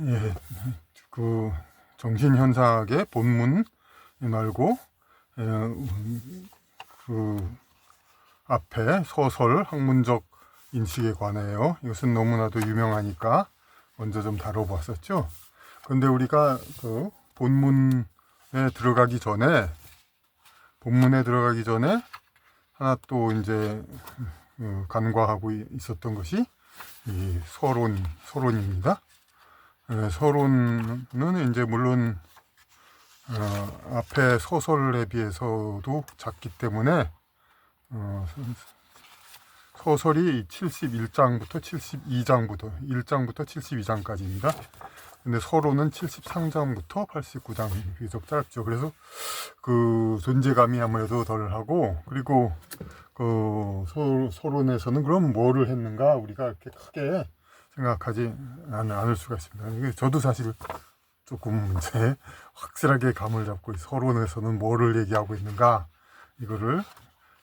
예, 그 정신현상학의 본문 말고 그 앞에 소설 학문적 인식에 관해요. 이것은 너무나도 유명하니까 먼저 좀 다뤄봤었죠. 근데 우리가 그 본문에 들어가기 전에 하나 또 이제 간과하고 있었던 것이 이 서론입니다. 서론은 이제 물론 앞에 소설에 비해서도 작기 때문에 소설이 71장부터 72장부터 1장부터 72장까지입니다. 근데 서론은 73장부터 89장 비교적 짧죠. 그래서 그 존재감이 아무래도 덜하고, 그리고 그 서론에서는 그럼 뭐를 했는가 우리가 이렇게 크게 생각하지 않을 수가 있습니다. 저도 사실 조금 이제 확실하게 감을 잡고 서론에서는 뭐를 얘기하고 있는가, 이거를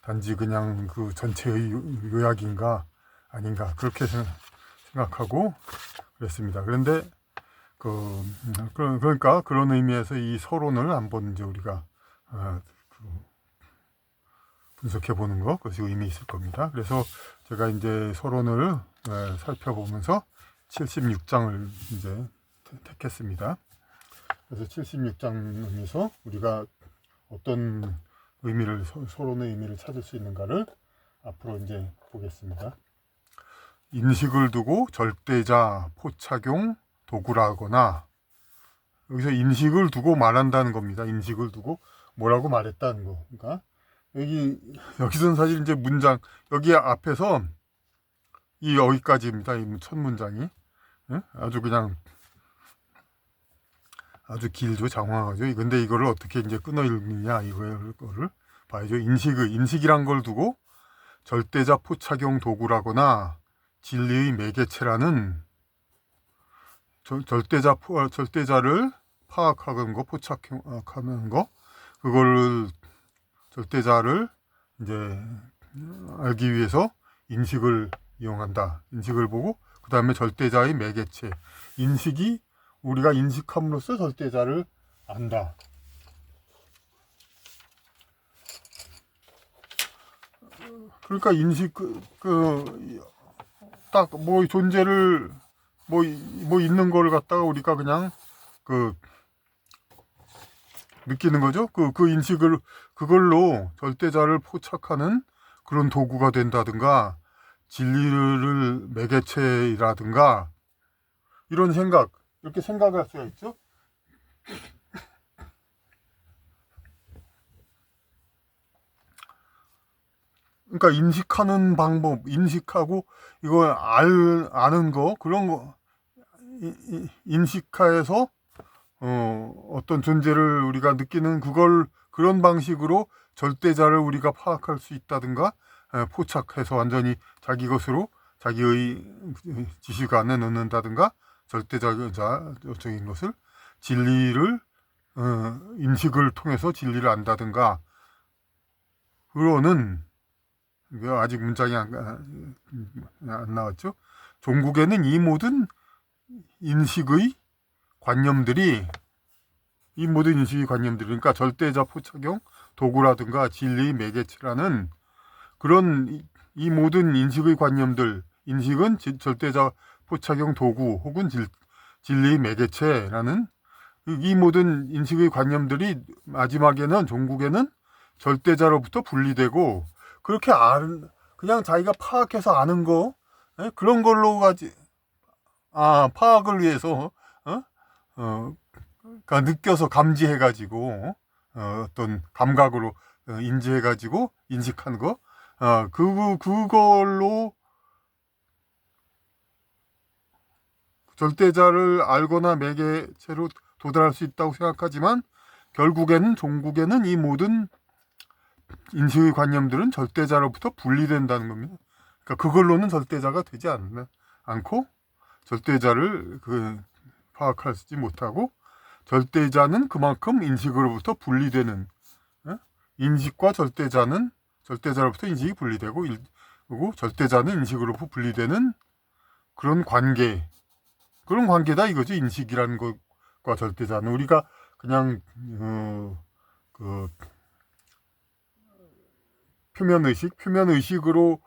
단지 그냥 그 전체의 요약인가 아닌가 그렇게 생각하고 그랬습니다. 그런데 그러니까 그런 의미에서 이 서론을 한번 이제 우리가 분석해 보는 것, 그것이 의미 있을 겁니다. 그래서 제가 이제 서론을 살펴보면서 76장을 이제 택했습니다. 그래서 76장에서 우리가 어떤 의미를, 서론의 의미를 찾을 수 있는가를 앞으로 이제 보겠습니다. 인식을 두고 절대자 포착용 도구라거나, 여기서 인식을 두고 말한다는 겁니다. 인식을 두고 뭐라고 말했다는 거. 그러니까 여기서는 사실 이제 문장, 여기 앞에서 여기까지입니다. 이 첫 문장이 아주 그냥 아주 길죠. 장황하죠. 근데 이거를 어떻게 이제 끊어 읽느냐, 이거를 봐야죠. 인식이란 걸 두고 절대자 포착용 도구라거나 진리의 매개체라는, 절대자를 파악하는 거, 포착하는 거, 그거를 절대자를 이제 알기 위해서 인식을 이용한다. 인식을 보고 그 다음에 절대자의 매개체, 우리가 인식함으로써 절대자를 안다. 그러니까 인식 딱 뭐 존재를 뭐 있는 걸 갖다가 우리가 그냥 느끼는 거죠. 그 인식을, 그걸로 절대자를 포착하는 그런 도구가 된다든가, 진리를 매개체라든가, 이런 생각, 이렇게 생각을 할 수가 있죠. 그러니까 인식하는 방법, 인식하고 이걸 아는 거, 그런 거, 인식하에서 어떤 존재를 우리가 느끼는 그런 방식으로 절대자를 우리가 파악할 수 있다든가, 포착해서 완전히 자기 것으로 자기의 지식 안에 넣는다든가, 절대자적인 것을, 진리를 인식을 통해서 진리를 안다든가, 그러는, 아직 문장이 안 나왔죠. 종국에는 이 모든 인식의 관념들이, 그러니까 절대자 포착용 도구라든가 진리의 매개체라는 그런 이 모든 인식의 관념들, 인식은 절대자 포착용 도구 혹은 진리의 매개체라는 이 모든 인식의 관념들이 마지막에는, 종국에는 절대자로부터 분리되고, 그렇게 그냥 자기가 파악해서 아는 거, 그런 걸로 파악을 위해서 그러니까 느껴서 감지해가지고 어떤 감각으로 인지해가지고 인식한 거, 그걸로 절대자를 알거나 매개체로 도달할 수 있다고 생각하지만, 결국에는 종국에는 이 모든 인식의 관념들은 절대자로부터 분리된다는 겁니다. 그러니까 그걸로는 절대자가 되지 않고, 절대자를 파악하지 못하고, 절대자는 그만큼 인식으로부터 분리되는, 인식과 절대자로부터 인식이 분리되고, 그리고 절대자는 인식으로부터 분리되는 그런 관계, 그런 관계다 이거죠. 인식이라는 것과 절대자는 우리가 그냥 그 표면의식으로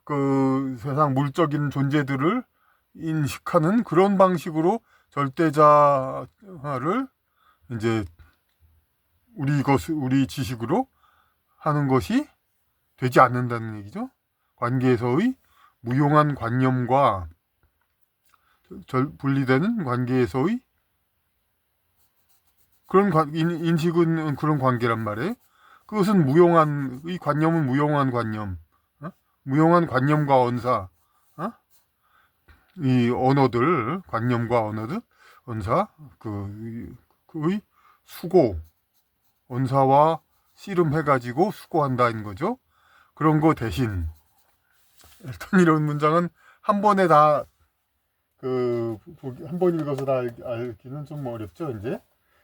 그 세상 물적인 존재들을 인식하는 그런 방식으로 절대자를 이제 우리 지식으로 하는 것이 되지 않는다는 얘기죠. 관계에서의 무용한 관념과 분리되는 관계에서의 그런 인식은 그런 관계란 말이에요. 그것은 이 관념은 무용한 관념, 무용한 관념과 언사, 이 언어들, 관념과 언어들, 언사, 그의 수고, 언사와 씨름해가지고 수고한다는 거죠. 그런 거 대신, 일단 이런 문장은 한 번에 다, 한 번 읽어서 다 알기는 좀 어렵죠, 이제.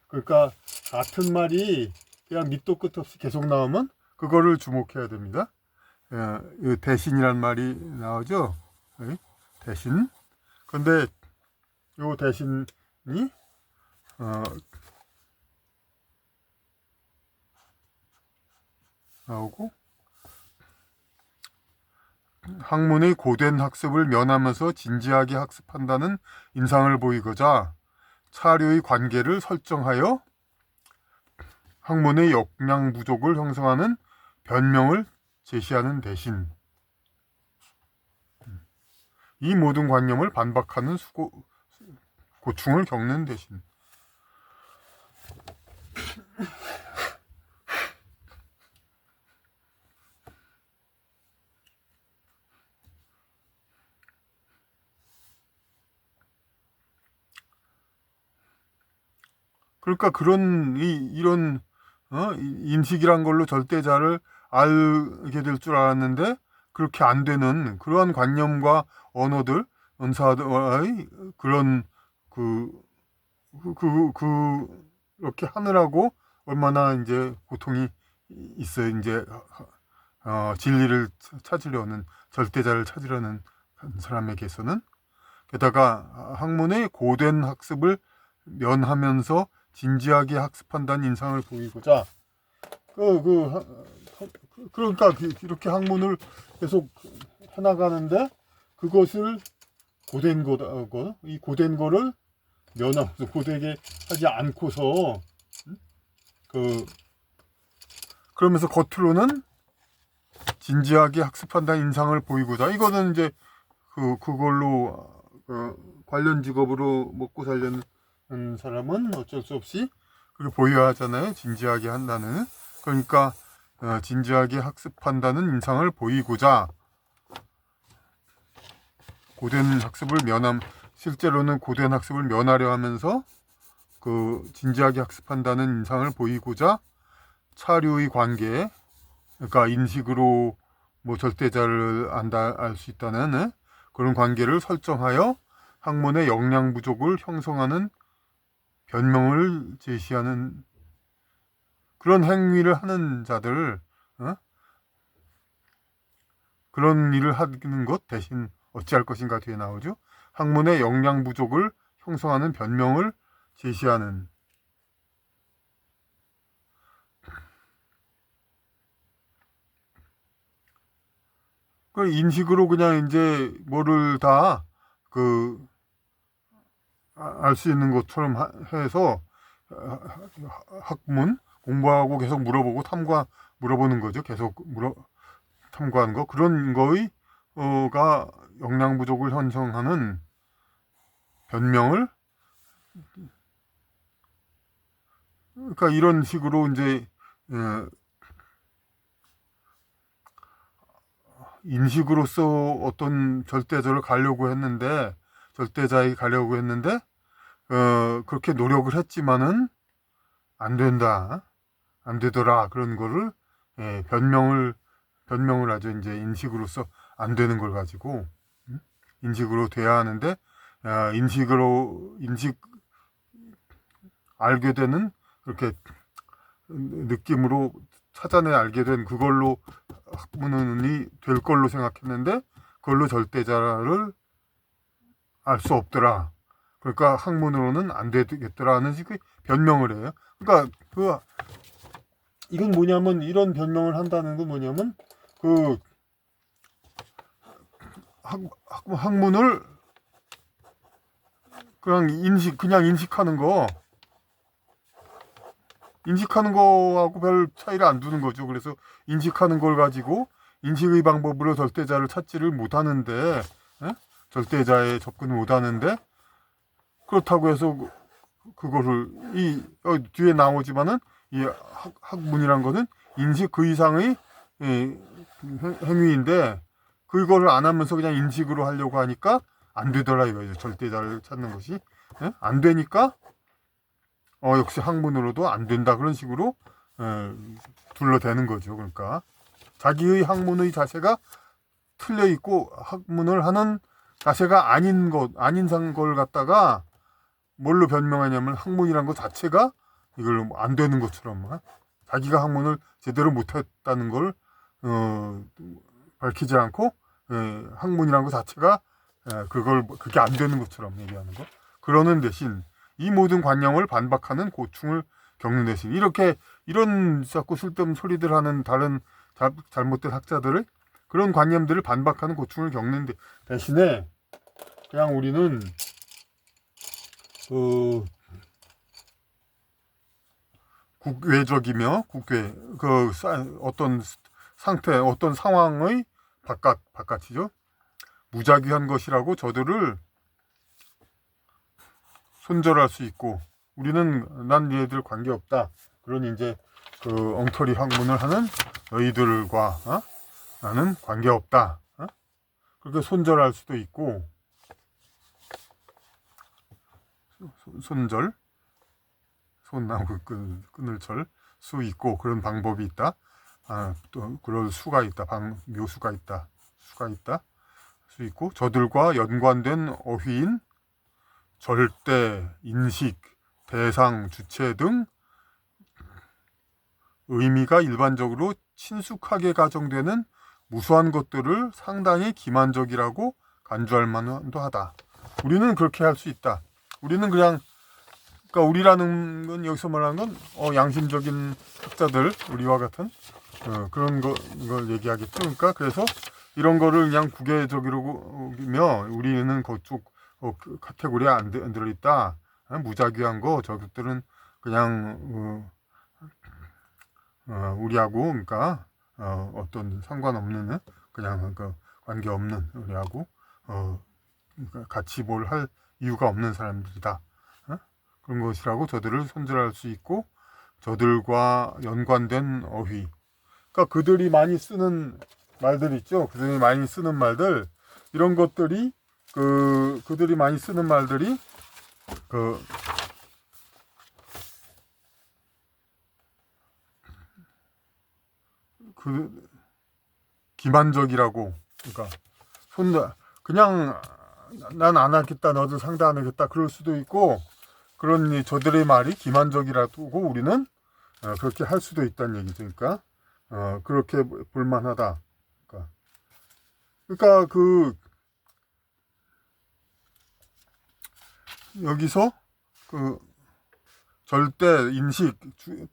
그러니까, 같은 말이 그냥 밑도 끝 없이 계속 나오면, 그거를 주목해야 됩니다. 대신이란 말이 나오죠. 대신. 근데 요 대신이 나오고 학문의 고된 학습을 면하면서 진지하게 학습한다는 인상을 보이고자 차류의 관계를 설정하여 학문의 역량 부족을 형성하는 변명을 제시하는 대신 이 모든 관념을 반박하는 고충을 겪는 대신. 그러니까 이런 인식이란 걸로 절대자를 알게 될 줄 알았는데 그렇게 안 되는 그러한 관념과 언어들, 언사들의 그런 그렇게 하느라고 얼마나 이제 고통이 있어요. 이제 진리를 찾으려는 절대자를 찾으려는 사람에게서는. 게다가 학문의 고된 학습을 면하면서 진지하게 학습한다는 인상을 보이고자 그러니까 이렇게 학문을 계속 해나가는데 그것을 고된 거고 이 고된 거를 면하면서 고되게 하지 않고서 그러면서 겉으로는 진지하게 학습한다는 인상을 보이고자 이거는 이제 그걸로 관련 직업으로 먹고 살려는 사람은 어쩔 수 없이 그렇게 보여야 하잖아요. 진지하게 한다는. 그러니까 진지하게 학습한다는 인상을 보이고자 실제로는 고된 학습을 면하려 하면서 진지하게 학습한다는 인상을 보이고자 차류의 관계, 그러니까 인식으로 뭐 절대자를 알 수 있다는 그런 관계를 설정하여 학문의 역량 부족을 형성하는 변명을 제시하는 그런 행위를 하는 자들, 그런 일을 하는 것 대신 어찌할 것인가 뒤에 나오죠. 학문의 역량 부족을 형성하는 변명을 제시하는. 그 인식으로 그냥 이제 뭐를 다 알 수 있는 것처럼 해서 학문 공부하고 계속 물어보고 물어보는 거죠. 계속 탐구하는 거. 그런 거의 가 역량 부족을 형성하는 변명을 그러니까 이런 식으로 이제 인식으로서 어떤 절대자에 가려고 했는데 그렇게 노력을 했지만은 안 된다, 안 되더라 그런 거를 변명을 하죠. 이제 인식으로서 안 되는 걸 가지고 인식으로 돼야 하는데 인식 알게 되는 그렇게 느낌으로 찾아내 알게 된 그걸로 학문이 될 걸로 생각했는데 그걸로 절대자를 알 수 없더라. 그러니까 학문으로는 안 되겠더라는 식의 변명을 해요. 그러니까 이건 뭐냐면, 이런 변명을 한다는 건 뭐냐면, 그 학문을 그냥 인식하는 거하고 별 차이를 안 두는 거죠. 그래서 인식하는 걸 가지고 인식의 방법으로 절대자를 찾지를 못하는데, 절대자에 접근을 못하는데, 그렇다고 해서 그거를 뒤에 나오지만은 이 학문이란 거는 인식 그 이상의 행위인데, 그거를 안 하면서 그냥 인식으로 하려고 하니까 안 되더라 이거죠. 절대자를 찾는 것이 안 되니까 역시 학문으로도 안 된다, 그런 식으로 둘러대는 거죠. 그러니까 자기의 학문의 자세가 틀려 있고 학문을 하는 자세가 아닌 걸 갖다가 뭘로 변명하냐면, 학문이란 것 자체가 이걸 안 되는 것처럼 자기가 학문을 제대로 못했다는 걸 밝히지 않고 학문이란 것 자체가 그게 안 되는 것처럼 얘기하는 거. 그러는 대신 이 모든 관념을 반박하는 고충을 겪는 대신 이런 자꾸 쓸데없는 소리들 하는 다른 잘못된 학자들을, 그런 관념들을 반박하는 고충을 겪는 대신에 그냥 우리는 국외적이며 어떤 상태, 어떤 상황의 바깥이죠. 무작위한 것이라고 저들을 손절할 수 있고, 우리는 난 얘들 관계없다, 그런 이제 엉터리 학문을 하는 너희들과 나는 관계없다, 그렇게 손절할 수도 있고, 손절, 손나무 끈을 절 수 있고, 그런 방법이 있다. 또 그럴 수가 있다. 묘수가 있다. 수 있고, 저들과 연관된 어휘인 절대, 인식, 대상, 주체 등 의미가 일반적으로 친숙하게 가정되는 무수한 것들을 상당히 기만적이라고 간주할 만도 하다. 우리는 그렇게 할 수 있다. 우리는 그러니까 우리라는 건, 여기서 말하는 건 양심적인 학자들, 우리와 같은 그런 걸 얘기하겠죠. 그러니까 그래서 이런 거를 그냥 국외적이며 우리는 그쪽 카테고리에 안 들어있다, 무작위한 거, 저것들은 그냥 우리하고, 그러니까 어떤 상관없는, 그냥 관계없는, 우리하고 그러니까 같이 뭘 할 이유가 없는 사람들이다, 그런 것이라고 저들을 손절할 수 있고, 저들과 연관된 어휘, 그러니까 그들이 많이 쓰는 말들 있죠. 그들이 많이 쓰는 말들, 이런 것들이 그들이 많이 쓰는 말들이 기만적이라고, 그러니까 그냥 난 안 하겠다, 너들 상대 안 하겠다, 그럴 수도 있고, 그런 저들의 말이 기만적이라고 우리는 그렇게 할 수도 있다는 얘기죠. 그러니까 그렇게 볼만하다. 그러니까 여기서 절대, 인식,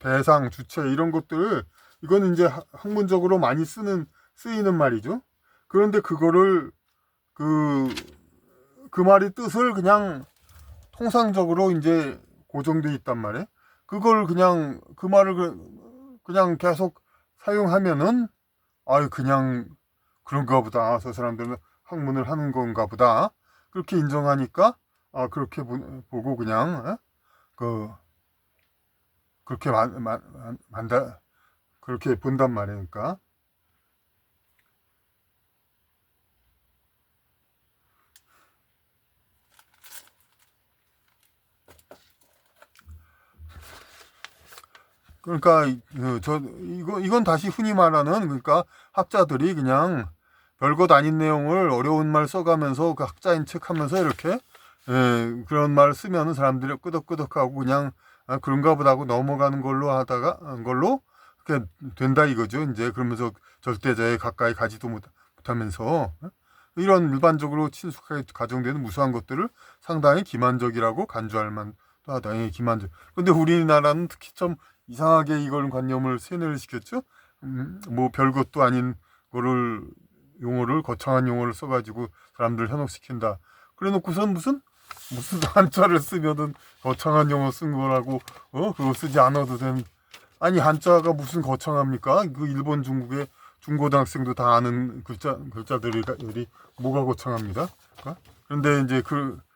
대상, 주체, 이런 것들을, 이거는 이제 학문적으로 많이 쓰이는 말이죠. 그런데 그거를 그 말의 뜻을 그냥 통상적으로 이제 고정돼 있단 말이에요. 그걸 그냥 그 말을 그냥 계속 사용하면은 그냥 그런가 보다, 저 사람들은 학문을 하는 건가 보다, 그렇게 인정하니까 그렇게 보고 그냥 그렇게 그렇게 본단 말이니까. 그러니까 이건 다시 흔히 말하는, 그러니까 학자들이 그냥 별것 아닌 내용을 어려운 말 써가면서 그 학자인 척하면서 이렇게 그런 말 쓰면 사람들이 끄덕끄덕하고 그냥 그런가 보다 하고 넘어가는 걸로 그렇게 된다 이거죠. 이제 그러면서 절대자에 가까이 가지도 못하면서. 이런 일반적으로 친숙하게 가정되는 무수한 것들을 상당히 기만적이라고 간주할 만하다. 기만적. 근데 우리나라는 특히 좀 이상하게 이걸 관념을 세뇌를 시켰죠. 뭐 별것도 아닌 거를 용어를 거창한 용어를 써가지고 사람들 현혹시킨다. 그래놓고선 무슨 한자를 쓰면은 거창한 용어 쓴 거라고 그거 쓰지 않아도 된 아니 한자가 무슨 거창합니까? 그 일본 중국의 중고등학생도 다 아는 글자들이 뭐가 거창합니다. 그런데 이제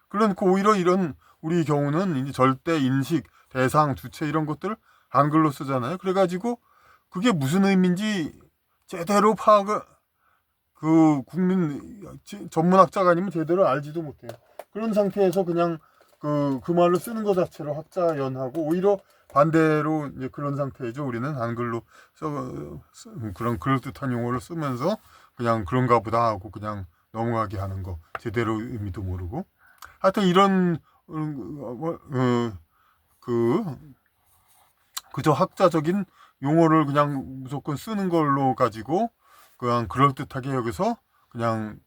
그러니까 오히려 이런 우리 경우는 이제 절대 인식 대상 주체 이런 것들을 한글로 쓰잖아요. 그래가지고 그게 무슨 의미인지 제대로 파악을 국민 전문학자가 아니면 제대로 알지도 못해요. 그런 상태에서 그냥 그 말로 쓰는 것 자체로 학자연하고 오히려 반대로 이제 그런 상태죠. 우리는 한글로 그런 그럴듯한 용어를 쓰면서 그냥 그런가 보다 하고 그냥 넘어가게 하는 거 제대로 의미도 모르고 하여튼 이런 그저 학자적인 용어를 그냥 무조건 쓰는 걸로 가지고 그냥 그럴듯하게 여기서 그냥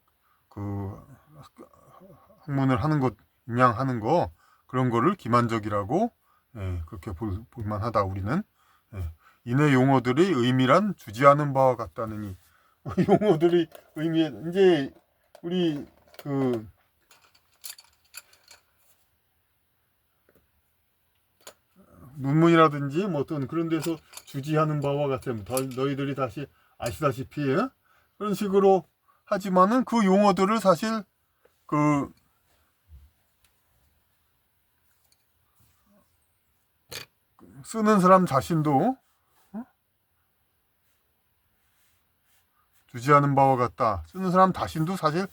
학문을 하는 것 임양하는 거 그런 거를 기만적이라고 그렇게 볼만하다 우리는. 이내 용어들의 의미란 주지 않은 바와 같다느니 용어들의 의미 이제 우리 논문이라든지 뭐 어떤 그런 데서 주지하는 바와 같은 너희들이 다시 아시다시피 그런 식으로 하지만은 그 용어들을 사실 쓰는 사람 자신도 주지하는 바와 같다. 쓰는 사람 자신도 사실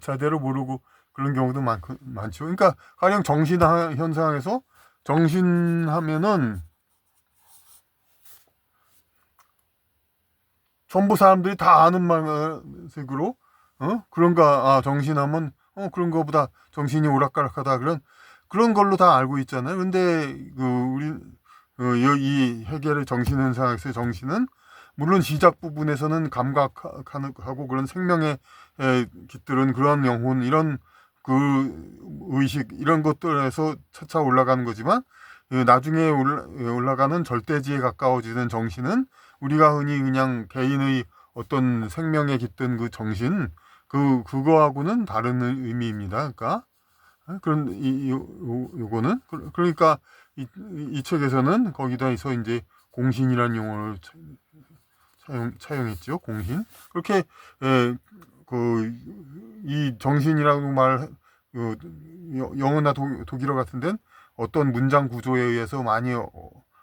제대로 모르고 그런 경우도 많죠. 그러니까 가령 정신 현상에서 정신하면은 전부 사람들이 다 아는 말색으로 그런가 정신하면 그런 거보다 정신이 오락가락하다 그런 걸로 다 알고 있잖아요. 근데 이 해겔의 정신 현상에서의 정신은 물론 시작 부분에서는 감각하고 그런 생명에 깃들은 그런 영혼 이런 의식 이런 것들에서 차차 올라가는 거지만 나중에 올라가는 절대지에 가까워지는 정신은 우리가 흔히 그냥 개인의 어떤 생명에 깃든 그 정신 그거하고는 다른 의미입니다. 그러니까 그런 요거는 그러니까 이 책에서는 거기다해서 이제 공신이라는 용어를 차용했죠. 공신 그렇게 이 정신이라고 영어나 독일어 같은 데는 어떤 문장 구조에 의해서 많이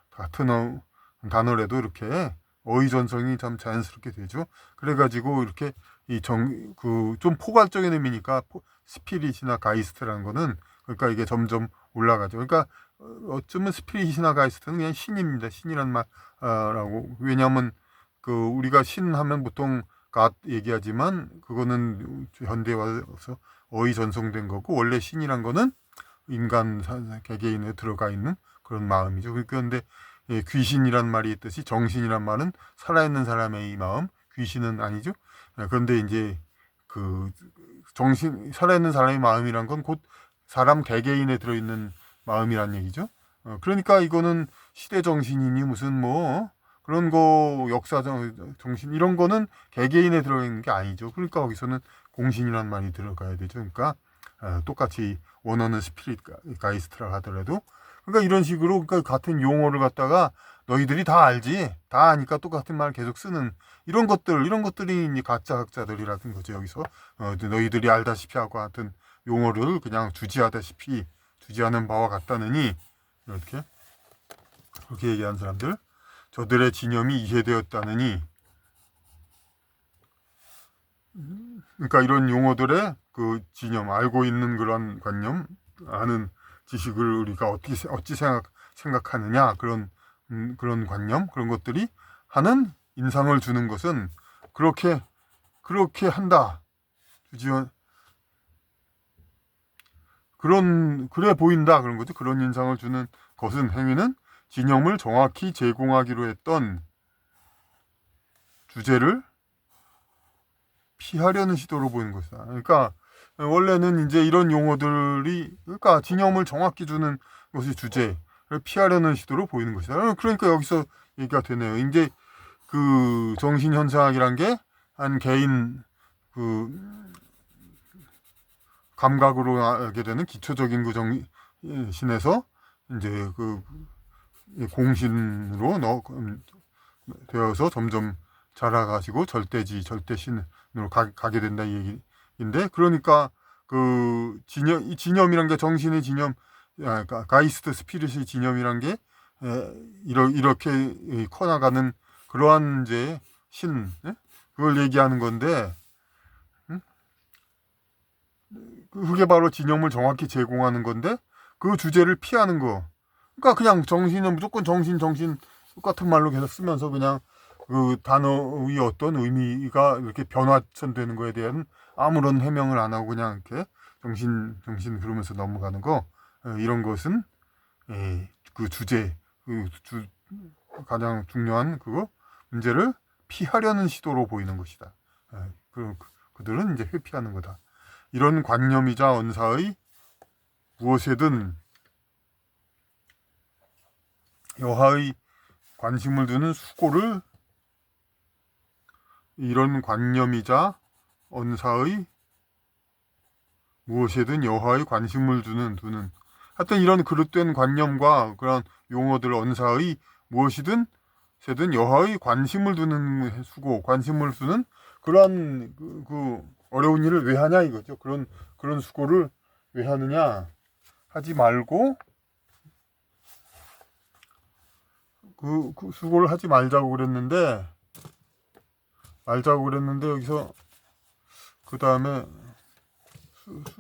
같은 단어라도 이렇게 어휘 전성이 참 자연스럽게 되죠. 그래가지고 이렇게 좀 포괄적인 의미니까 스피릿이나 가이스트라는 거는 그러니까 이게 점점 올라가죠. 그러니까 어쩌면 스피릿이나 가이스트는 그냥 신입니다. 신이란 말라고 왜냐하면 우리가 신 하면 보통 갓 얘기하지만 그거는 현대에 와서 어휘 전송된 거고 원래 신이란 거는 인간 개개인에 들어가 있는 그런 마음이죠. 그런데 귀신이란 말이 있듯이 정신이란 말은 살아있는 사람의 이 마음, 귀신은 아니죠. 그런데 이제 살아있는 사람의 마음이란 건 곧 사람 개개인에 들어있는 마음이란 얘기죠. 그러니까 이거는 시대 정신이니 무슨 뭐 그런 거 역사 정신 이런 거는 개개인에 들어있는 게 아니죠. 그러니까 거기서는 공신이란 말이 들어가야 되죠. 그러니까 똑같이 원어는 스피릿 가이스트라 하더라도 그러니까 이런 식으로 그러니까 같은 용어를 갖다가 너희들이 다 알지 다 아니까 똑같은 말 계속 쓰는 이런 것들이 이제 가짜 학자들이라는 거죠. 여기서 너희들이 알다시피 하고 하여튼 용어를 그냥 주지하는 바와 같다느니 이렇게 그렇게 얘기한 사람들 저들의 진념이 이해되었다느니 그러니까 이런 용어들의 그 진념 알고 있는 그런 관념 아는 지식을 우리가 어찌 생각하느냐 그런 관념 그런 것들이 하는 인상을 주는 것은 그렇게 한다 주지원 그래 보인다 그런 거죠. 그런 인상을 주는 것은 행위는 진념을 정확히 제공하기로 했던 주제를 피하려는 시도로 보이는 것이다. 그러니까 원래는 이제 이런 용어들이 그러니까 진영을 정확히 주는 것이 주제를 피하려는 시도로 보이는 것이다. 그러니까 여기서 얘기가 되네요. 이제 그 정신 현상이란 게 한 개인 그 감각으로 알게 되는 기초적인 그 정신에서 이제 그 공신으로 되어서 점점 자라가지고 절대신으로 가게 된다 이 얘기인데, 그러니까 그 이 진념이란 게 정신의 진념, 가이스트 스피릿의 진념이란 게 이렇게 커나가는 그러한 이제 그걸 얘기하는 건데, 그게 바로 진념을 정확히 제공하는 건데 그 주제를 피하는 거. 그러니까 그냥 정신은 무조건 정신 똑같은 말로 계속 쓰면서 그냥 그 단어의 어떤 의미가 이렇게 변화천되는 거에 대한 아무런 해명을 안 하고 그냥 이렇게 정신 그러면서 넘어가는 거, 이런 것은 그 주제, 가장 중요한 그거 문제를 피하려는 시도로 보이는 것이다. 그들은 이제 회피하는 거다. 이런 관념이자 언사의 무엇에든 여하의 관심을 두는 수고를, 이런 관념이자 언사의 무엇에든 여하의 관심을 두는 하여튼 이런 그릇된 관념과 그런 용어들 언사의 무엇이든 여하의 관심을 두는 수고, 관심을 두는 그러한 그 어려운 일을 왜 하냐 이거죠. 그런 수고를 왜 하느냐, 하지 말고 그 수고를 하지 말자고 그랬는데 여기서 그 다음에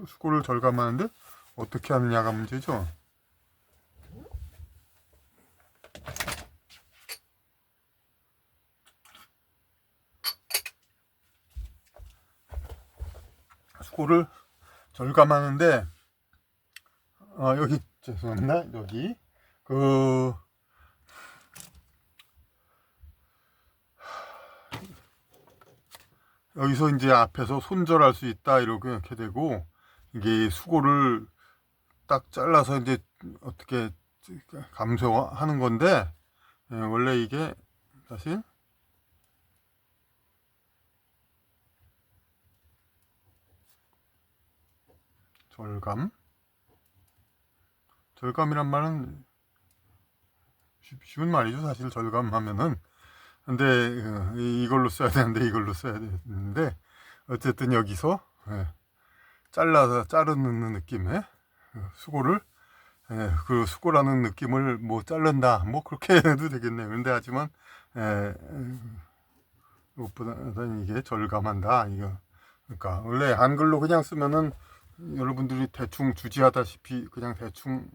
수고를 절감하는데 어떻게 하느냐가 문제죠. 수고를 절감하는데 여기 죄송합니다. 여기서 이제 앞에서 손절할 수 있다 이렇게 되고, 이게 수고를 딱 잘라서 이제 어떻게 감소하는 건데, 원래 이게 사실 절감이란 말은 쉬운 말이죠. 사실 절감하면은. 근데 이걸로 써야 되는데 이걸로 써야 되는데 어쨌든 여기서 자르는 느낌의 수고를, 그 수고라는 느낌을 뭐 자른다 뭐 그렇게 해도 되겠네요. 근데 하지만 무엇보다는 이게 절감한다 이거. 그러니까 원래 한글로 그냥 쓰면은 여러분들이 대충 주지하다시피 그냥 대충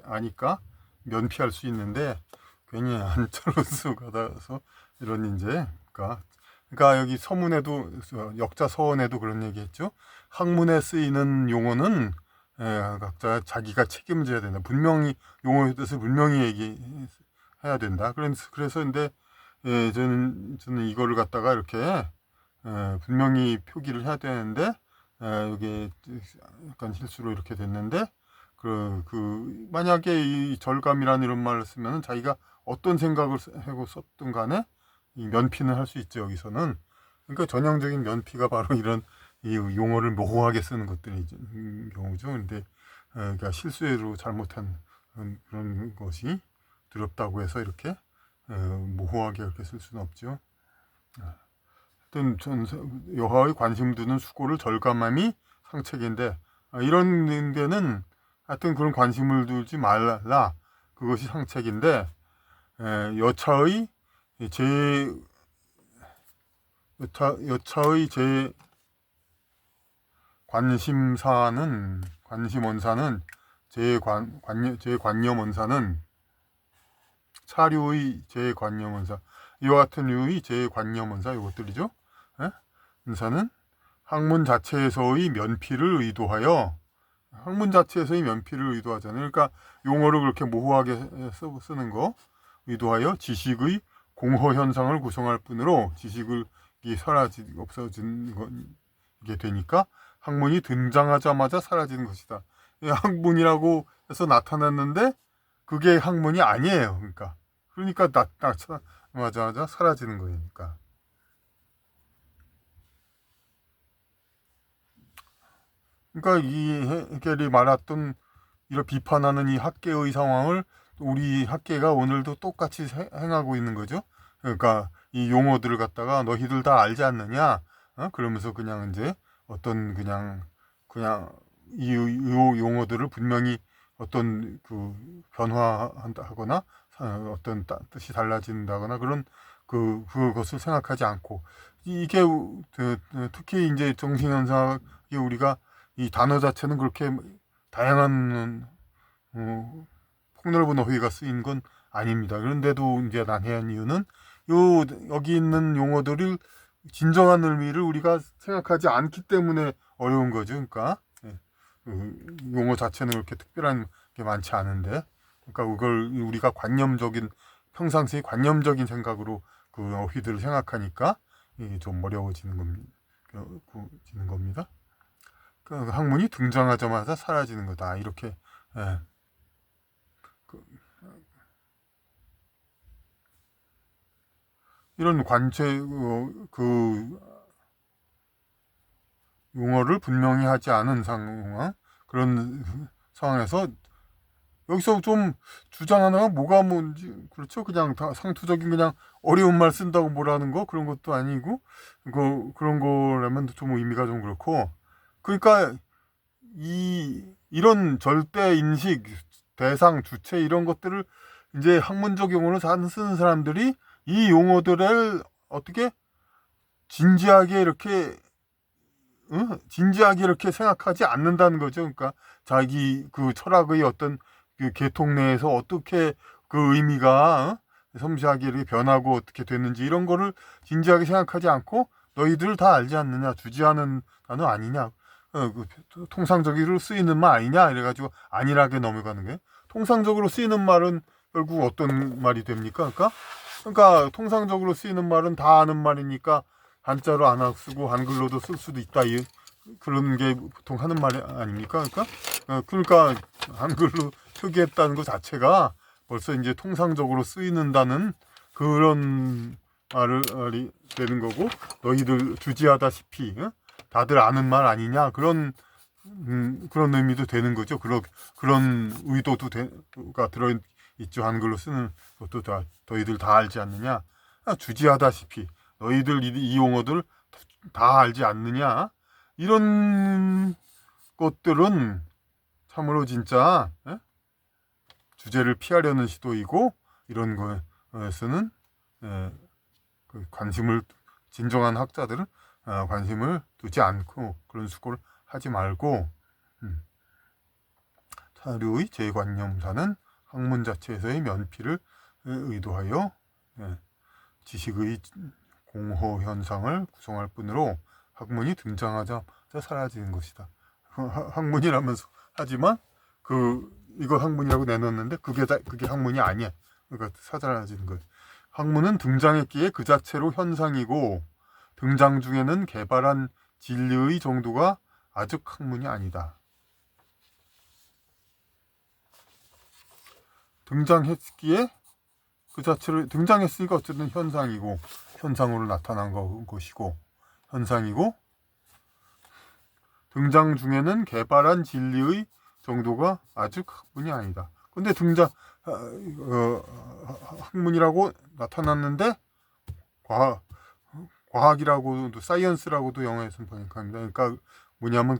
아니까 면피할 수 있는데, 괜히 한자로 쓰고가서 이런 이제 그러니까 여기 서문에도 역자 서원에도 그런 얘기했죠. 학문에 쓰이는 용어는 각자 자기가 책임져야 된다. 분명히 용어의 뜻을 분명히 얘기해야 된다. 그래서 근데 저는 이거를 갖다가 이렇게 분명히 표기를 해야 되는데 이게 약간 실수로 이렇게 됐는데, 만약에 이 절감이라는 이런 말을 쓰면은 자기가 어떤 생각을 하고 썼든 간에 이 면피는 할 수 있죠. 여기서는 그러니까 전형적인 면피가 바로 이런 이 용어를 모호하게 쓰는 것들이 경우죠. 근데 그러니까 실수로 잘못한 그런 것이 두렵다고 해서 이렇게 모호하게 이렇게 쓸 수는 없죠. 하여튼 여하의 관심 두는 수고를 절감함이 상책인데, 이런 데는 하여튼 그런 관심을 두지 말라, 그것이 상책인데, 여차의 제 관심원사는 제 관념원사는 차류의 제 관념원사, 이와 같은 류의 제 관념원사 이것들이죠. 원사는 학문 자체에서의 면피를 의도하여, 학문 자체에서의 면피를 의도하잖아요. 그러니까 용어를 그렇게 모호하게 쓰는 거 의도하여 지식의 공허 현상을 구성할 뿐으로, 지식을 없어진 게 되니까 학문이 등장하자마자 사라지는 것이다. 이 학문이라고 해서 나타났는데 그게 학문이 아니에요. 그러니까 나타나자마자 사라지는 거니까. 그러니까 이 해겔이 말했던 이런 비판하는 이 학계의 상황을 우리 학계가 오늘도 똑같이 행하고 있는 거죠. 그러니까 이 용어들을 갖다가 너희들 다 알지 않느냐? 그러면서 그냥 이제 어떤 그냥 이 용어들을 분명히 어떤 그 변화한다거나 어떤 뜻이 달라진다거나 그런 그것을 생각하지 않고 이게 특히 이제 정신현상이 우리가 이 단어 자체는 그렇게 다양한 폭넓은 어휘가 쓰인 건 아닙니다. 그런데도 이제 난해한 이유는 여기 있는 용어들을 진정한 의미를 우리가 생각하지 않기 때문에 어려운 거죠. 그러니까 용어 자체는 그렇게 특별한 게 많지 않은데, 그러니까 그걸 우리가 평상시의 관념적인 생각으로 그 어휘들을 생각하니까 좀 어려워지는 겁니다. 그 학문이 등장하자마자 사라지는 거다. 이렇게 이런 용어를 분명히 하지 않은 상황, 그런 상황에서 여기서 좀 주장하나가 뭐가 뭔지, 그렇죠? 그냥 다 상투적인 그냥 어려운 말 쓴다고 뭐라는 거 그런 것도 아니고 그런 거라면 좀 의미가 좀 그렇고, 그러니까 이런 절대 인식, 대상, 주체 이런 것들을 이제 학문적 용어로 잘 쓰는 사람들이 이 용어들을 어떻게 진지하게 이렇게 생각하지 않는다는 거죠. 그러니까 자기 그 철학의 어떤 그 계통 내에서 어떻게 그 의미가 섬세하게 이렇게 변하고 어떻게 됐는지 이런 거를 진지하게 생각하지 않고 너희들 다 알지 않느냐, 주지하는 단어 아니냐, 통상적으로 쓰이는 말 아니냐 이래가지고 안일하게 넘어가는 거예요. 통상적으로 쓰이는 말은 결국 어떤 말이 됩니까? 그러니까 통상적으로 쓰이는 말은 다 아는 말이니까 한자로 안 쓰고 한글로도 쓸 수도 있다. 그런 게 보통 하는 말 아닙니까? 그러니까 한글로 표기했다는 것 자체가 벌써 이제 통상적으로 쓰이는다는 그런 말이 되는 거고, 너희들 주지하다시피 다들 아는 말 아니냐, 그런 의미도 되는 거죠. 그런 의도도 가 들어있죠. 한글로 쓰는 것도 너희들 다 알지 않느냐, 주지하다시피 너희들 이 용어들 다 알지 않느냐, 이런 것들은 참으로 진짜 주제를 피하려는 시도이고, 이런 거에서는 진정한 학자들은 관심을 두지 않고 그런 수고를 하지 말고, 사료의 재관념사는 학문 자체에서의 면피를 의도하여 지식의 공허 현상을 구성할 뿐으로 학문이 등장하자마자 사라지는 것이다. 학문이라면서 하지만 이거 학문이라고 내놓는데 그게 학문이 아니야. 그러니까 사라지는 거예요. 학문은 등장했기에 그 자체로 현상이고, 등장 중에는 개발한 진리의 정도가 아직 학문이 아니다. 등장했기에 그 자체로 등장했으니까 어쨌든 현상으로 나타난 것이고, 현상이고, 등장 중에는 개발한 진리의 정도가 아직 학문이 아니다. 근데 학문이라고 나타났는데 과학이라고도 사이언스라고도 영어에서는 번역합니다. 그러니까 뭐냐면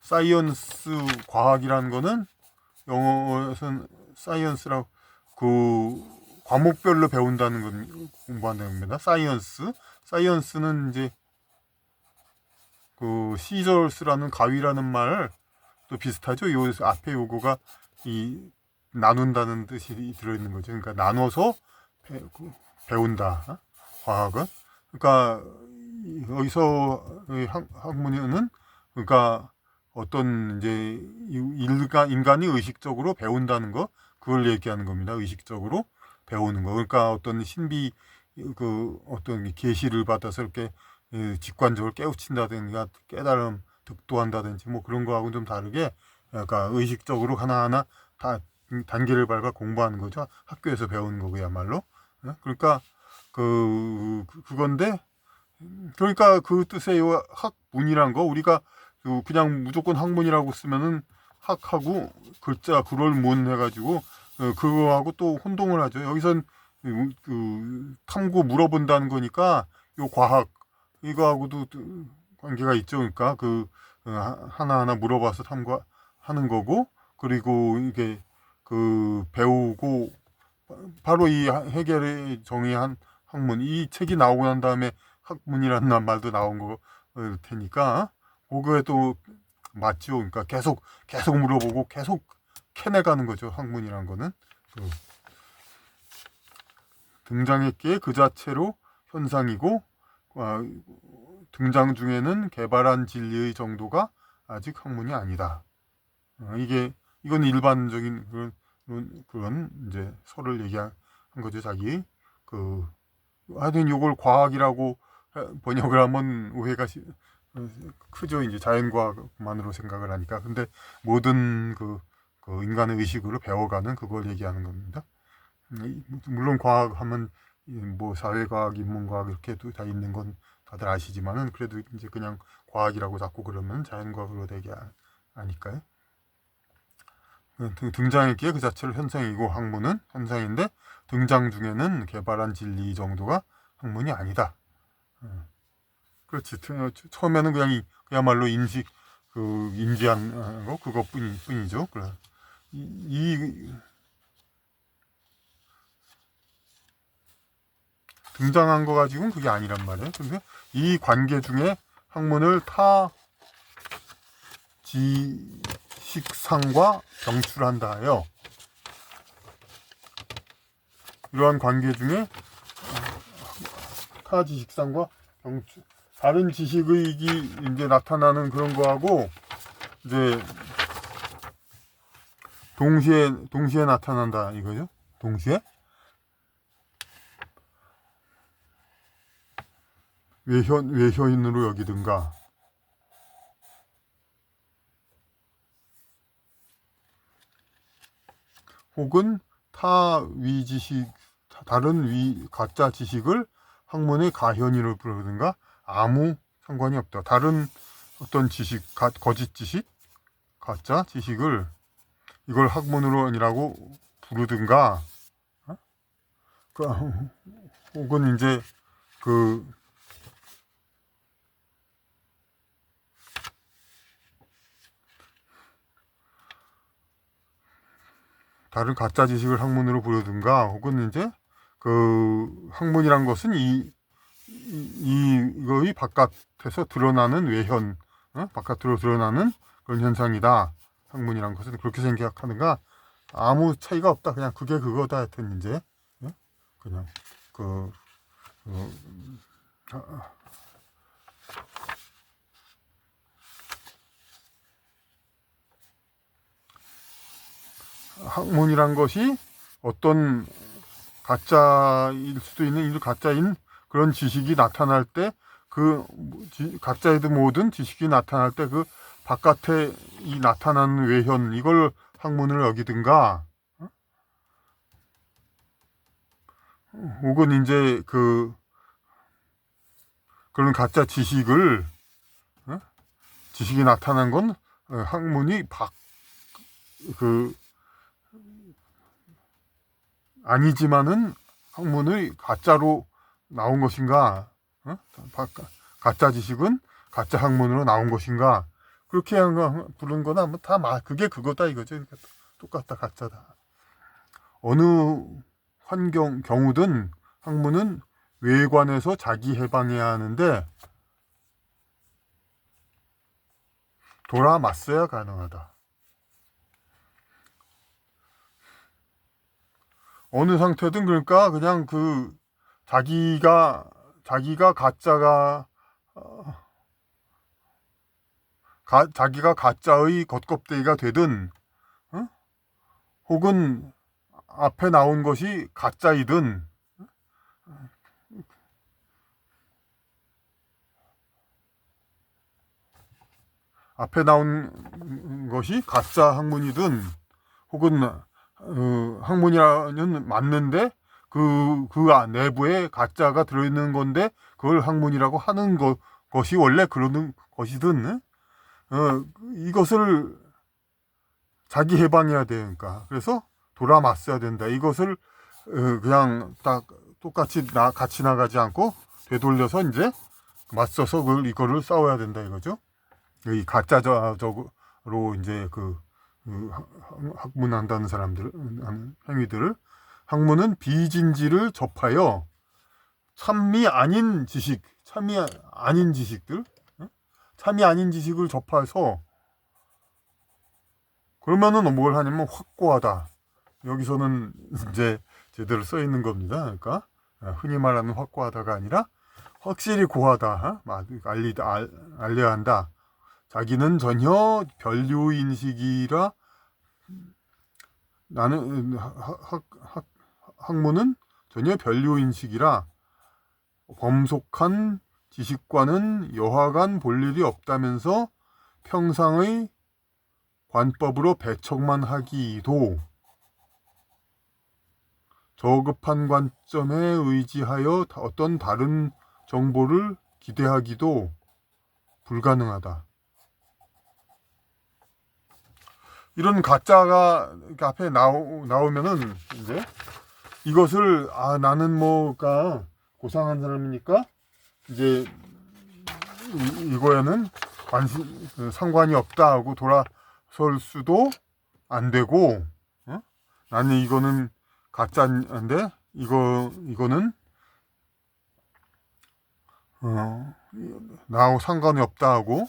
사이언스, 과학이라는 거는 영어에서는 사이언스라고 과목별로 배운다는 건 공부한다는 겁니다. 사이언스는 이제 시저스라는 가위라는 말 또 비슷하죠. 요 앞에 요거가 나눈다는 뜻이 들어있는 거죠. 그러니까 나눠서 배운다. 과학은. 그러니까 여기서 학문은 그러니까 어떤 이제 인간이 의식적으로 배운다는 거, 그걸 얘기하는 겁니다. 의식적으로 배우는 거. 그러니까 어떤 신비 그 어떤 계시를 받아서 이렇게 직관적으로 깨우친다든가 깨달음 득도한다든지 뭐 그런 거하고는 좀 다르게 약간 의식적으로 하나하나 다 단계를 밟아 공부하는 거죠. 학교에서 배우는 거고야말로. 그러니까 그건데 그러니까 그 뜻의 학문이란 거 우리가 그냥 무조건 학문이라고 쓰면은 학하고 글자 그럴문 해가지고 그거하고 또 혼동을 하죠. 여기선 탐구 물어본다는 거니까 요 과학 이거하고도 관계가 있죠. 그러니까 하나하나 물어봐서 탐구하는 거고 그리고 이게 배우고 바로 이 해겔의 정의한 학문 이 책이 나오고 난 다음에 학문이라는 말도 나온 거 테니까 그거에 또 맞죠. 그러니까 계속 물어보고 계속 캐내가는 거죠. 학문이란 거는 등장했기에 그 자체로 현상이고 등장 중에는 개발한 진리의 정도가 아직 학문이 아니다. 이건 일반적인 그런 이제 설을 얘기한 거죠. 자기 하여튼 이걸 과학이라고 번역을 하면 오해가 크죠. 이제 자연과학만으로 생각을 하니까. 근데 모든 인간의 의식으로 배워가는 그걸 얘기하는 겁니다. 물론 과학하면 뭐 사회과학, 인문과학 이렇게도 다 있는 건 다들 아시지만은 그래도 이제 그냥 과학이라고 자꾸 그러면 자연과학으로 되게 아니까요. 등장했기에 그 자체를 현상이고 학문은 현상인데 등장 중에는 개발한 진리 정도가 학문이 아니다. 그렇지. 처음에는 그야말로 인지한 거 그것뿐이죠. 그래. 등장한 거 가지고는 그게 아니란 말이에요. 근데 이 관계 중에 학문을 타 지식상과 병출한다 하여 이러한 관계 중에 타 지식상과 병출 다른 지식의익이 이제 나타나는 그런 거하고 이제 동시에 나타난다 이거죠. 동시에 외현으로 여기든가 혹은 다른 가짜 지식을 학문의 가현이로 부르든가 아무 상관이 없다. 다른 어떤 지식, 거짓 지식, 가짜 지식을 이걸 학문으로라고 부르든가 혹은 이제 다른 가짜 지식을 학문으로 부르든가 혹은 이제 학문이란 것은 이거의 바깥에서 드러나는 외현, 바깥으로 드러나는 그런 현상이다. 학문이란 것은 그렇게 생각하는가 아무 차이가 없다. 그냥 그게 그거다. 하여튼 이제 그냥 학문이란 것이 어떤 가짜일 수도 있는 가짜인 그런 지식이 나타날 때 가짜이든 뭐든 지식이 나타날 때 그 바깥에 나타나는 외현 이걸 학문을 여기든가 혹은 이제 그런 가짜 지식이 나타난 건 학문이 아니지만은 학문의 가짜로 나온 것인가, 가짜 지식은 가짜 학문으로 나온 것인가, 그렇게 부른 거나 뭐 그게 그거다 이거죠. 똑같다, 가짜다. 어느 경우든 학문은 외관에서 자기 해방해야 하는데 돌아맞서야 가능하다. 어느 상태든 그러니까 그냥 자기가 자기가 가짜의 겉껍데기가 되든 혹은 앞에 나온 것이 가짜이든 앞에 나온 것이 가짜 학문이든 혹은 학문이라는 맞는데 그 내부에 가짜가 들어있는 건데 그걸 학문이라고 하는 것이 원래 그러는 것이든 이것을 자기 해방해야 되니까 그래서 돌아맞서야 된다. 이것을 그냥 딱 똑같이 같이 나가지 않고 되돌려서 이제 맞서서 이거를 싸워야 된다 이거죠. 이 가짜적으로 이제 학문한다는 사람들 하는 행위들을 학문은 비진지를 접하여 참이 아닌 지식들, 참이 아닌 지식을 접해서 그러면은 뭘 하냐면 확고하다. 여기서는 이제 제대로 써 있는 겁니다. 그러니까 흔히 말하는 확고하다가 아니라 확실히 고하다, 알려야 한다. 자기는 전혀 별류인식이라 나는 학문은 전혀 별류인식이라 범속한 지식과는 여하간 볼 일이 없다면서 평상의 관법으로 배척만 하기도 저급한 관점에 의지하여 어떤 다른 정보를 기대하기도 불가능하다. 이런 가짜가 앞에 나오면은 이제 이것을 나는 뭐가 고상한 사람이니까 이제 이거에는 상관이 없다 하고 돌아설 수도 안 되고 나는 이거는 가짜인데 이거는 나하고 상관이 없다 하고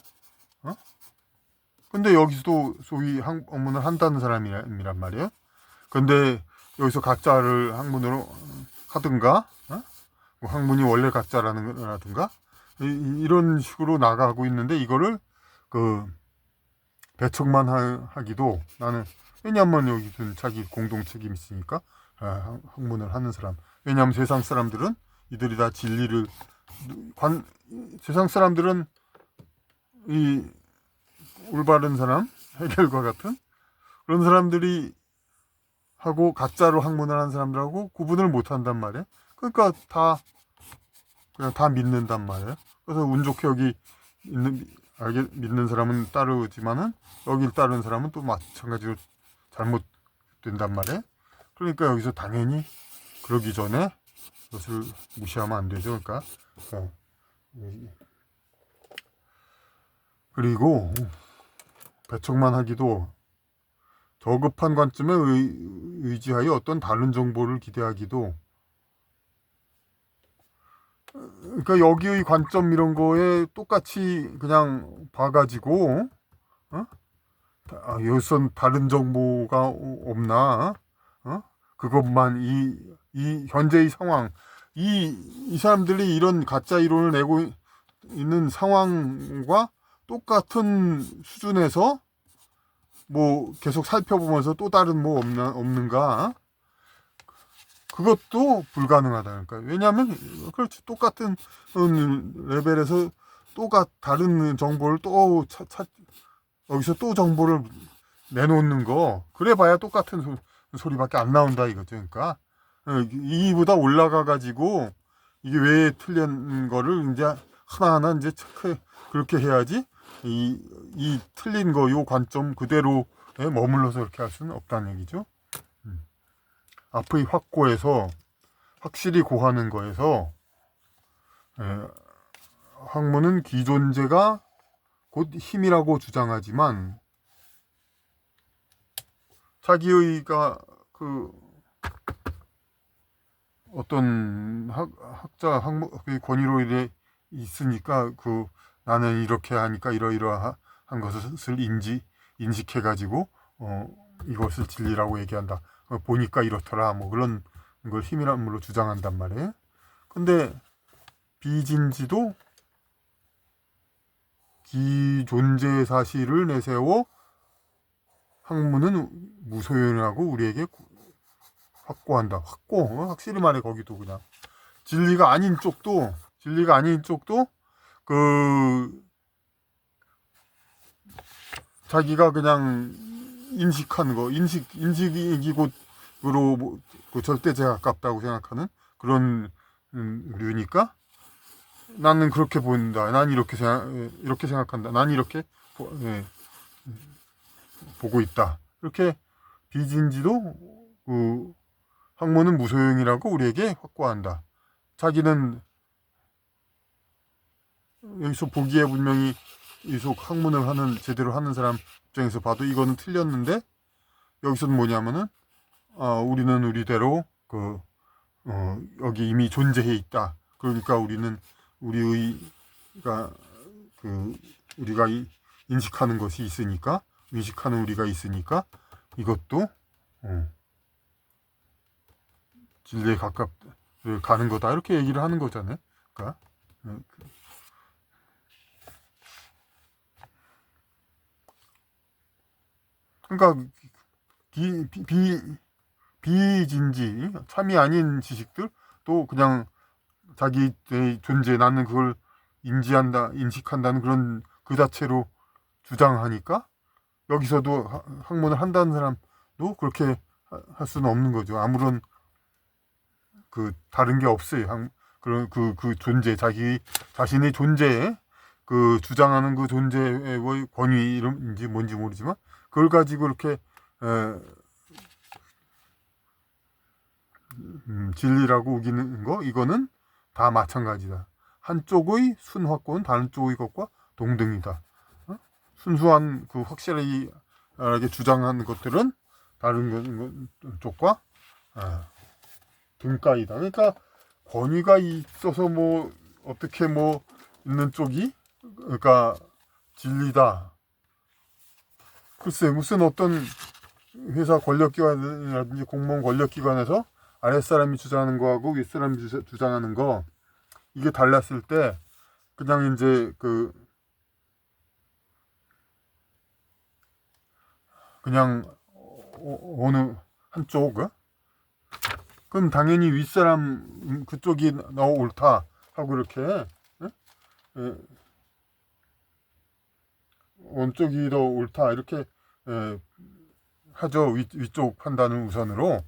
근데 여기서도 소위 학문을 한다는 사람이란 말이에요. 근데 여기서 가짜를 학문으로 하든가 뭐 학문이 원래 가짜라든가 이런 식으로 나가고 있는데 이거를 배척만 하기도 나는 왜냐하면 여기는 자기 공동 책임이 있으니까 학문을 하는 사람 왜냐하면 세상 사람들은 이들이 다 진리를 세상 사람들은 이 올바른 사람 해결과 같은 그런 사람들이 하고 가짜로 학문을 하는 사람들하고 구분을 못 한단 말이에요. 그러니까 그냥 다 믿는단 말이에요. 그래서 운 좋게 여기 믿는 사람은 따르지만은 여길 따르는 사람은 또 마찬가지로 잘못된단 말이에요. 그러니까 여기서 당연히 그러기 전에 그것을 무시하면 안 되죠. 그러니까 그리고 배척만 하기도 저급한 관점에 의지하여 어떤 다른 정보를 기대하기도 그러니까 여기의 관점 이런 거에 똑같이 그냥 봐가지고 여기선 다른 정보가 없나 그것만 이 현재의 상황 이 사람들이 이런 가짜 이론을 내고 있는 상황과 똑같은 수준에서 뭐 계속 살펴보면서 또 다른 뭐 없는가 그것도 불가능하다. 그러니까 왜냐하면 그렇지 똑같은 레벨에서 다른 정보를 또 여기서 또 정보를 내놓는 거 그래봐야 똑같은 소리밖에 안 나온다 이거죠. 그러니까 이보다 올라가 가지고 이게 왜 틀린 거를 이제 하나하나 이제 체크해 그렇게 해야지 이 틀린 거 요 관점 그대로에 머물러서 그렇게 할 수는 없다는 얘기죠. 앞의 확고해서 확실히 고하는 거에서 학문은 기존제가 곧 힘이라고 주장하지만 자기의가 어떤 학문 권위로 이래 있으니까 나는 이렇게 하니까 이러이러한 것을 인식해 가지고 이것을 진리라고 얘기한다. 보니까 이렇더라. 뭐 그런 걸 힘이란물로 주장한단 말이에요. 근데 비진지도 기존재 사실을 내세워 학문은 무소용하고 우리에게 확고한다. 확실히 말해 거기도 그냥 진리가 아닌 쪽도 자기가 그냥 인식하는 거, 인식이 곧으로 그 절대제에 가깝다고 생각하는 그런 류니까 나는 그렇게 보인다. 난 이렇게 생각한다. 난 이렇게 보고 있다. 이렇게 비진지도 그 학문은 무소용이라고 우리에게 확고한다. 자기는 여기서 보기에 분명히 이속 학문을 하는 제대로 하는 사람 입장에서 봐도 이거는 틀렸는데 여기서는 뭐냐면은 우리는 우리대로 여기 이미 존재해 있다. 그러니까 우리는 우리가 우리가 인식하는 것이 있으니까 인식하는 우리가 있으니까 이것도 진리에 가는 거다 이렇게 얘기를 하는 거잖아요. 그러니까 비진지 참이 아닌 지식들 또 그냥 자기의 존재 나는 그걸 인식한다는 그런 그 자체로 주장하니까 여기서도 학문을 한다는 사람도 그렇게 할 수는 없는 거죠. 아무런 다른 게 없어요. 그런 그 존재 자신의 존재에 주장하는 그 존재의 권위인지 뭔지 모르지만 그걸 가지고 이렇게 진리라고 우기는 거 이거는 다 마찬가지다. 한쪽의 순화권 다른 쪽의 것과 동등이다. 순수한 확실하게 주장하는 것들은 다른 쪽과 등가이다. 그러니까 권위가 있어서 어떻게 있는 쪽이 그러니까 진리다. 글쎄 무슨 어떤 회사 권력기관이라든지 공무원 권력기관에서 아랫사람이 주장하는 거하고 윗사람이 주장하는 거 이게 달랐을 때 그냥 이제 그냥 어느 한쪽 그럼 당연히 윗사람 그쪽이 너 옳다 하고 이렇게 어느 쪽이 더 옳다 이렇게 하죠. 위쪽 판단을 우선으로.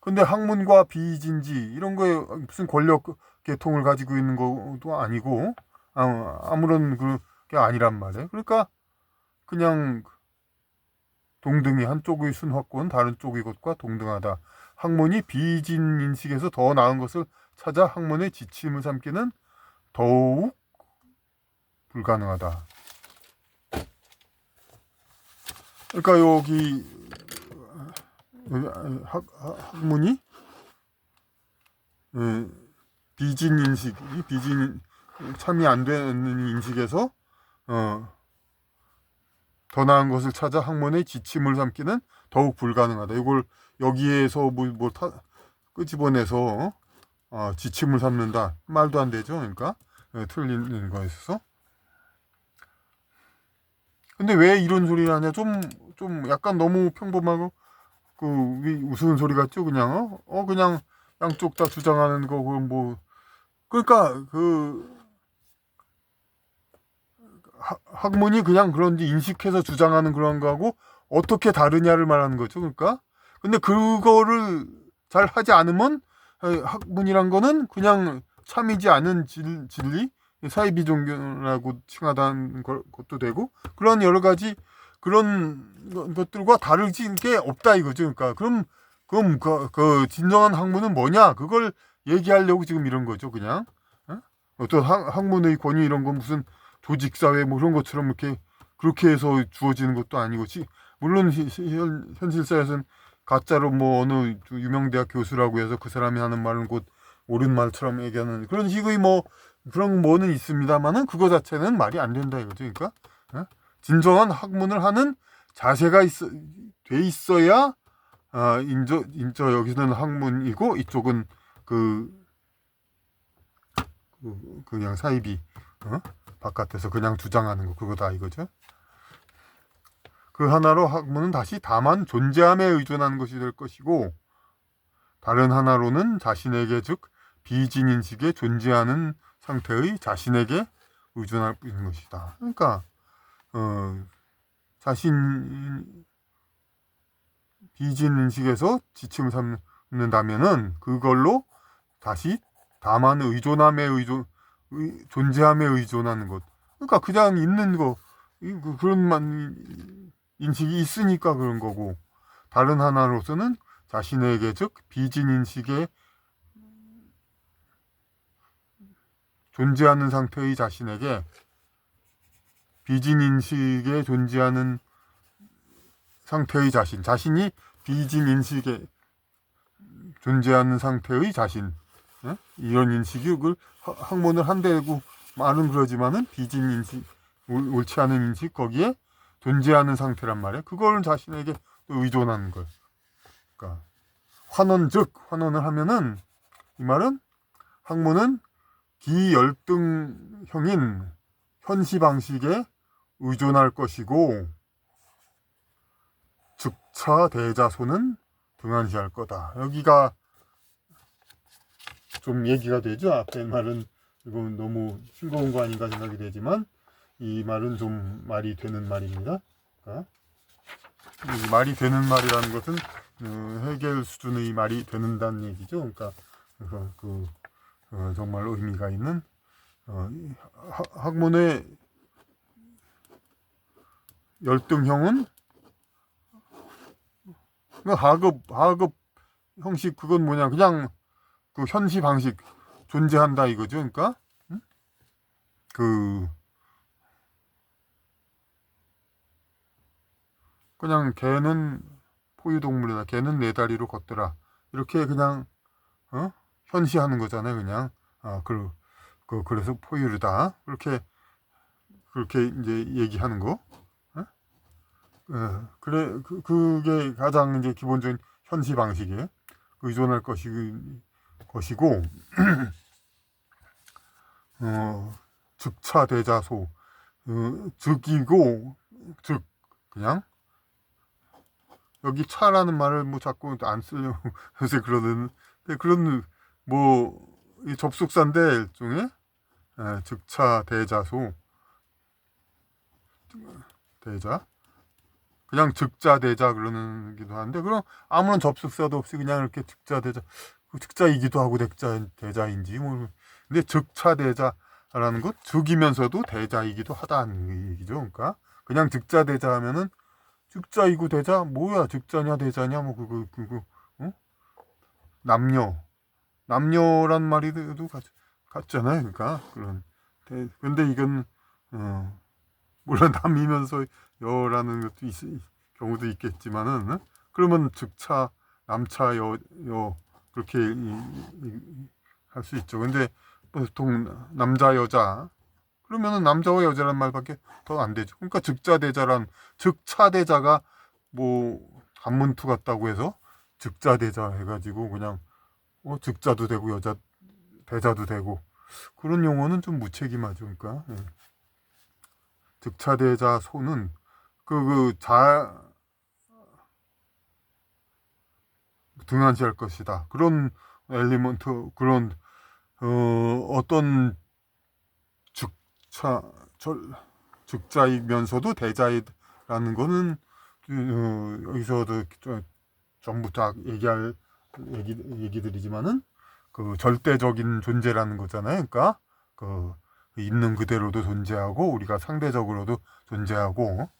근데 학문과 비진지 이런 거에 무슨 권력 계통을 가지고 있는 것도 아니고 아무런 그게 아니란 말이에요. 그러니까 그냥 동등히 한쪽의 순화권 다른 쪽의 것과 동등하다. 학문이 비진 인식에서 더 나은 것을 찾아 학문의 지침을 삼기는 더욱 불가능하다. 그러니까 여기 학문이 비진 참이 안 되는 인식에서 더 나은 것을 찾아 학문의 지침을 삼기는 더욱 불가능하다. 이걸 여기에서 끄집어내서 지침을 삼는다. 말도 안 되죠. 그러니까 틀린 거에 있어서. 근데 왜 이런 소리를 하냐? 좀 약간 너무 평범하고 우스운 소리 같죠? 그냥 그냥 양쪽 다 주장하는 거 그러니까 학문이 그냥 그런지 인식해서 주장하는 그런 거하고 어떻게 다르냐를 말하는 거죠. 그러니까 근데 그거를 잘 하지 않으면 학문이란 거는 그냥 참이지 않은 진리 사이비종교라고 칭하다는 것도 되고 그런 여러 가지 그런 것들과 다르지 게 없다 이거죠. 그러니까 그럼 진정한 학문은 뭐냐? 그걸 얘기하려고 지금 이런 거죠. 그냥 어떤 학문의 권위 이런 건 무슨 조직사회 이런 것처럼 이렇게 그렇게 해서 주어지는 것도 아니고 물론 현실사에서는 가짜로 어느 유명 대학 교수라고 해서 그 사람이 하는 말은 곧 옳은 말처럼 얘기하는 그런 식의 그런 뭐는 있습니다만은 그거 자체는 말이 안 된다 이거죠. 그러니까 진정한 학문을 하는 자세가 돼 있어야 여기서는 학문이고 이쪽은 그냥 사이비 바깥에서 그냥 주장하는 거 그거다 이거죠. 그 하나로 학문은 다만 존재함에 의존하는 것이 될 것이고 다른 하나로는 자신에게 즉 비진인식에 존재하는 상태의 자신에게 의존할 수 있는 것이다. 그러니까 자신 비진 인식에서 지침을 삼는다면은 그걸로 다시 다만 존재함에 의존하는 것. 그러니까 그냥 있는 거 그런 인식이 있으니까 그런 거고, 다른 하나로서는 자신에게, 즉 비진 인식에 존재하는 상태의 자신에게, 비진 인식에 존재하는 상태의 자신이 비진 인식에 존재하는 상태의 자신, 이런 인식이 그 학문을 한대고 말은 그러지만은 비진 인식, 옳지 않은 인식, 거기에 존재하는 상태란 말이에요. 그걸 자신에게 또 의존하는 거예요. 그러니까 환원을 하면은, 이 말은 학문은 기열등형인 현시 방식에 의존할 것이고 즉차 대자소는 등한시할 거다. 여기가 좀 얘기가 되죠. 앞에 말은 이건 너무 싱거운 거 아닌가 생각이 되지만 이 말은 좀 말이 되는 말입니다. 그러니까 이 말이 되는 말이라는 것은 해겔 수준의 말이 되는다는 얘기죠. 그러니까 정말 의미가 있는 학문의 열등형은 하급 형식, 그건 뭐냐, 그냥 그 현시 방식 존재한다 이거죠. 그러니까 그냥 개는 포유동물이다, 개는 네 다리로 걷더라, 이렇게 그냥 현시하는 거잖아요. 그냥 그래서 포유류다, 그렇게 이제 얘기하는 거. 그래, 그게 가장 이제 기본적인 현시 방식에 의존할 것이고, 즉차대자소, 즉이고, 그냥, 여기 차라는 말을 뭐 자꾸 안 쓰려고 요새 그러는데, 그런, 이 접속사인데, 일종의, 즉차대자소, 대자. 그냥 즉자대자 그러기도 하는데, 그럼 아무런 접속사도 없이 그냥 이렇게 즉자대자, 즉자이기도 하고 대자인지 근데 즉차대자라는 것, 즉이면서도 대자이기도 하다는 얘기죠. 그러니까 그냥 즉자대자 하면은 즉자이고 대자 뭐야, 즉자냐 대자냐 남녀란 말이도 같잖아요. 그러니까 근데 이건 물론 남이면서 여라는 것도 경우도 있겠지만은, 그러면 즉차, 남차, 여 그렇게 할 수 있죠. 근데 보통 남자, 여자 그러면은 남자와 여자란 말밖에 더 안 되죠. 그러니까 즉자대자란, 즉차대자가 한문투 같다고 해서 즉자대자 해가지고 그냥 즉자도 되고 여자 대자도 되고 그런 용어는 좀 무책임하죠. 그러니까 즉차대자 소는 등한시할 것이다. 그런 엘리먼트, 그런 어떤 즉자이면서도 대자이라는 거는 여기서도 전부 다 얘기들이지만은 그 절대적인 존재라는 거잖아요. 그러니까 있는 그대로도 존재하고 우리가 상대적으로도 존재하고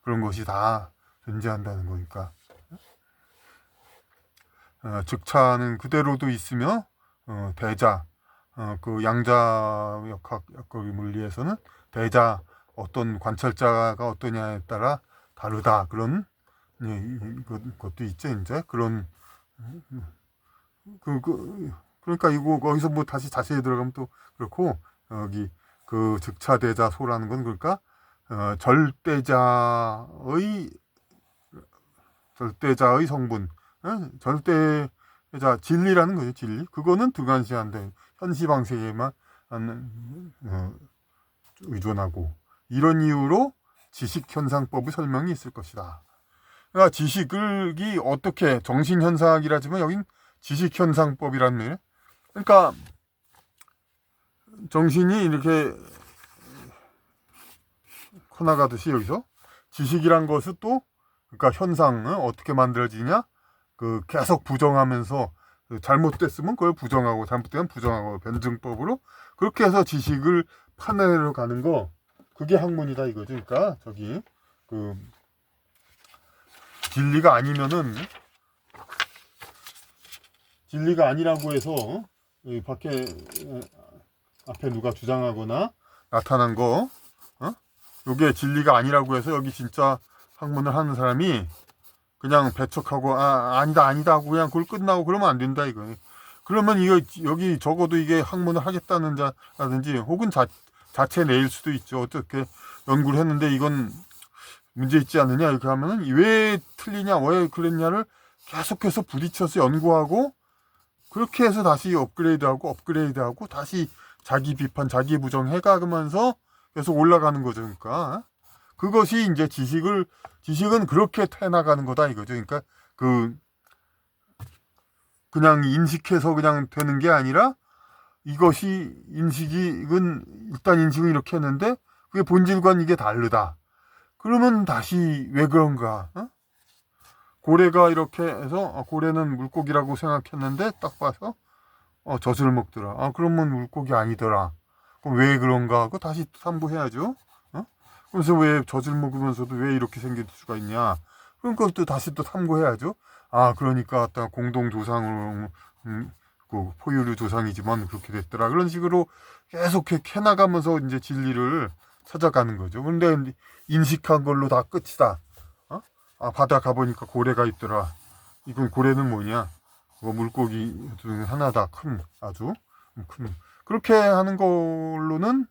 그런 것이 다 존재한다는 거니까, 즉차는 그대로도 있으며 대자, 그 양자역학 물리에서는 대자, 어떤 관찰자가 어떠냐에 따라 다르다, 그런 것도 있죠. 이제 그런 그러니까 이거 거기서 다시 자세히 들어가면 또 그렇고, 여기 그 즉차대자 소라는 건 그러니까 절대자의 성분, 절대자 진리라는 거죠. 진리, 그거는 등한시한데 현시 방식에만 의존하고, 이런 이유로 지식현상법의 설명이 있을 것이다. 그러니까 지식이 어떻게 정신현상이라지만 여긴 지식현상법이라는 말이에요. 그러니까 정신이 이렇게 커나가듯이 여기서 지식이란 것은 또 그러니까 현상 어떻게 만들어지냐? 그 계속 부정하면서 잘못됐으면 그걸 부정하고 잘못되면 부정하고 변증법으로 그렇게 해서 지식을 파내러 가는 거 그게 학문이다 이거죠. 그러니까 저기 그 진리가 아니면은 진리가 아니라고 해서 이 밖에 앞에 누가 주장하거나 나타난 거 요게 진리가 아니라고 해서 여기 진짜 학문을 하는 사람이 그냥 배척하고 아니다 하고 그냥 그걸 끝나고 그러면 안 된다 이거. 그러면 이거 여기 적어도 이게 학문을 하겠다는 자라든지 혹은 자체 내일 수도 있죠. 어떻게 연구를 했는데 이건 문제 있지 않느냐 이렇게 하면은 왜 틀리냐 왜 그랬냐를 계속해서 부딪혀서 연구하고 그렇게 해서 다시 업그레이드하고 다시 자기 비판 자기 부정 해가면서 계속 올라가는 거죠. 그러니까 그것이 이제 지식은 그렇게 해나가는 거다 이거죠. 그러니까 그냥 인식해서 그냥 되는 게 아니라 이것이 인식은 일단 인식은 이렇게 했는데 그게 본질과는 이게 다르다. 그러면 다시 왜 그런가? 고래가 이렇게 해서 고래는 물고기라고 생각했는데 딱 봐서 젖을 먹더라. 그러면 물고기 아니더라. 그럼 왜 그런가 하고 다시 탐구해야죠. 그래서 왜 젖을 먹으면서도 왜 이렇게 생길 수가 있냐? 그럼 그것도 다시 또 탐구해야죠. 그러니까 어떤 공동 조상으로 그 포유류 조상이지만 그렇게 됐더라. 그런 식으로 계속 해나가면서 이제 진리를 찾아가는 거죠. 근데 인식한 걸로 다 끝이다. 바다 가보니까 고래가 있더라. 이건 고래는 뭐냐? 물고기 중 하나다. 아주 큰. 그렇게 하는 걸로는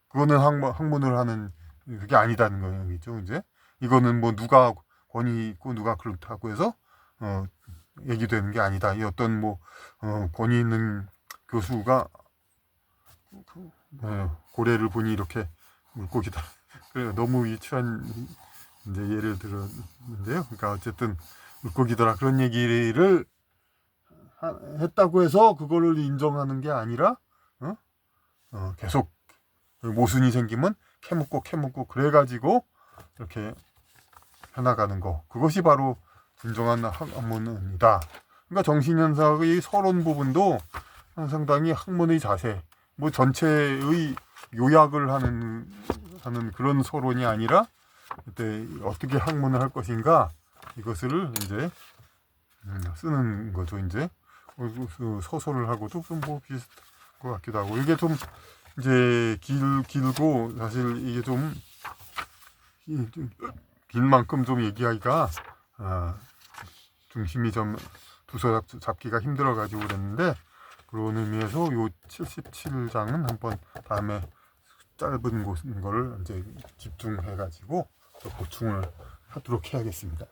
그거는 학문을 하는 그게 아니다는 거죠. 이제 이거는 뭐 누가 권위 있고 누가 그렇다고 해서 얘기되는 게 아니다. 이 어떤 뭐 권위 있는 교수가 고래를 보니 이렇게 물고기다. 그래 너무 유치한 이제 예를 들었는데요. 그러니까 어쨌든 물고기더라 그런 얘기를 했다고 해서 그거를 인정하는 게 아니라 계속 모순이 생기면 캐묻고 그래가지고 이렇게 해나가는 거 그것이 바로 진정한 학문이다. 그러니까 정신현상의 서론 부분도 상당히 학문의 자세 뭐 전체의 요약을 하는 그런 서론이 아니라 그때 어떻게 학문을 할 것인가 이것을 이제 쓰는 거죠. 이제 소설을 하고도 좀 뭐 비슷한 것 같기도 하고 이게 좀 이제 길고 사실 이게 좀 길 만큼 좀 얘기하기가 중심이 좀 두서 잡기가 힘들어 가지고 그랬는데 그런 의미에서 요 77장은 한번 다음에 짧은 거를 이제 집중해 가지고 보충을 하도록 해야겠습니다.